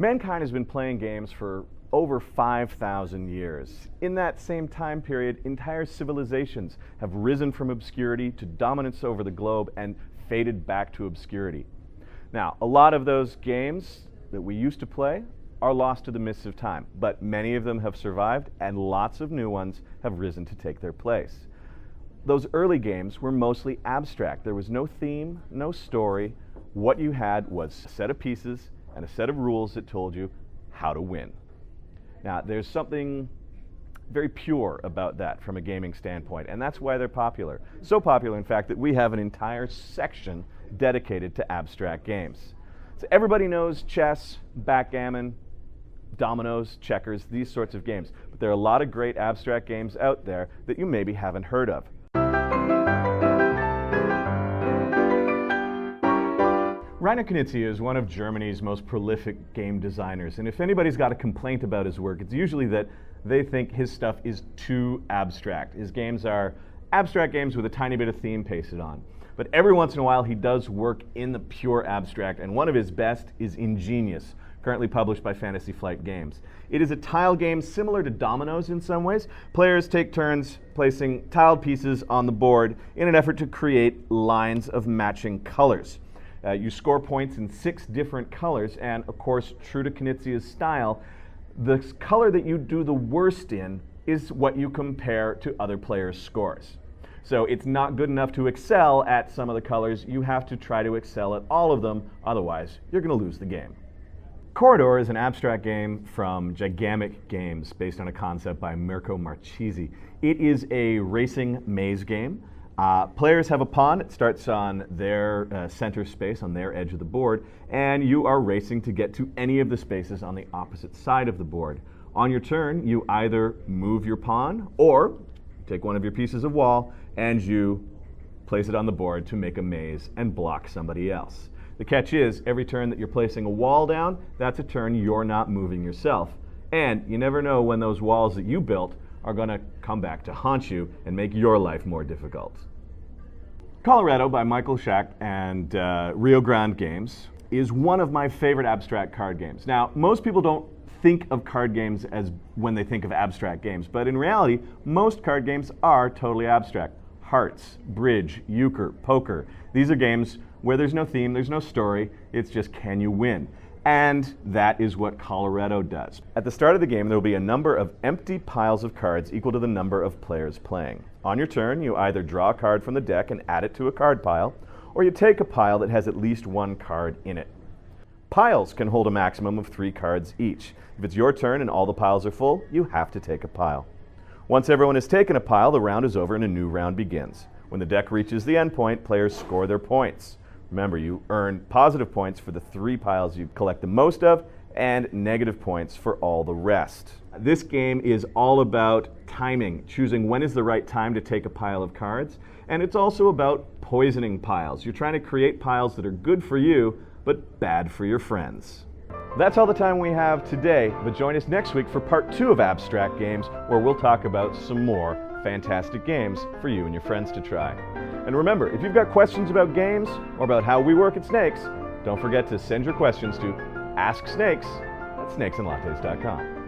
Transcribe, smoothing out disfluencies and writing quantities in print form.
Mankind has been playing games for over 5,000 years. In that same time period, entire civilizations have risen from obscurity to dominance over the globe and faded back to obscurity. Now, a lot of those games that we used to play are lost to the mists of time, but many of them have survived and lots of new ones have risen to take their place. Those early games were mostly abstract. There was no theme, no story. What you had was a set of pieces and a set of rules that told you how to win. Now, there's something very pure about that from a gaming standpoint, and that's why they're popular. So popular, in fact, that we have an entire section dedicated to abstract games. So everybody knows chess, backgammon, dominoes, checkers, these sorts of games. But there are a lot of great abstract games out there that you maybe haven't heard of. Rainer Knizia is one of Germany's most prolific game designers, and if anybody's got a complaint about his work, it's usually that they think his stuff is too abstract. His games are abstract games with a tiny bit of theme pasted on. But every once in a while he does work in the pure abstract, and one of his best is Ingenious, currently published by Fantasy Flight Games. It is a tile game similar to dominoes in some ways. Players take turns placing tiled pieces on the board in an effort to create lines of matching colors. You score points in 6 different colors, and of course, true to Knizia's style, the color that you do the worst in is what you compare to other players' scores. So it's not good enough to excel at some of the colors. You have to try to excel at all of them, otherwise you're going to lose the game. Quoridor is an abstract game from Gigamic Games based on a concept by Mirko Marchesi. It is a racing maze game. Players have a pawn. It starts on their center space, on their edge of the board, and you are racing to get to any of the spaces on the opposite side of the board. On your turn, you either move your pawn or take one of your pieces of wall and you place it on the board to make a maze and block somebody else. The catch is, every turn that you're placing a wall down, that's a turn you're not moving yourself. And you never know when those walls that you built are going to come back to haunt you and make your life more difficult. Quoridor by Michael Schacht and Rio Grande Games is one of my favorite abstract card games. Now, most people don't think of card games as when they think of abstract games, but in reality, most card games are totally abstract. Hearts, bridge, euchre, poker. These are games where there's no theme, there's no story, it's just can you win? And that is what Quoridor does. At the start of the game, there will be a number of empty piles of cards equal to the number of players playing. On your turn, you either draw a card from the deck and add it to a card pile, or you take a pile that has at least one card in it. Piles can hold a maximum of 3 cards each. If it's your turn and all the piles are full, you have to take a pile. Once everyone has taken a pile, the round is over and a new round begins. When the deck reaches the end point, players score their points. Remember, you earn positive points for the 3 piles you collect the most of, and negative points for all the rest. This game is all about timing, choosing when is the right time to take a pile of cards, and it's also about poisoning piles. You're trying to create piles that are good for you, but bad for your friends. That's all the time we have today, but join us next week for part 2 of Abstract Games, where we'll talk about some more fantastic games for you and your friends to try. And remember, if you've got questions about games or about how we work at Snakes, don't forget to send your questions to AskSnakes@snakesandlattes.com.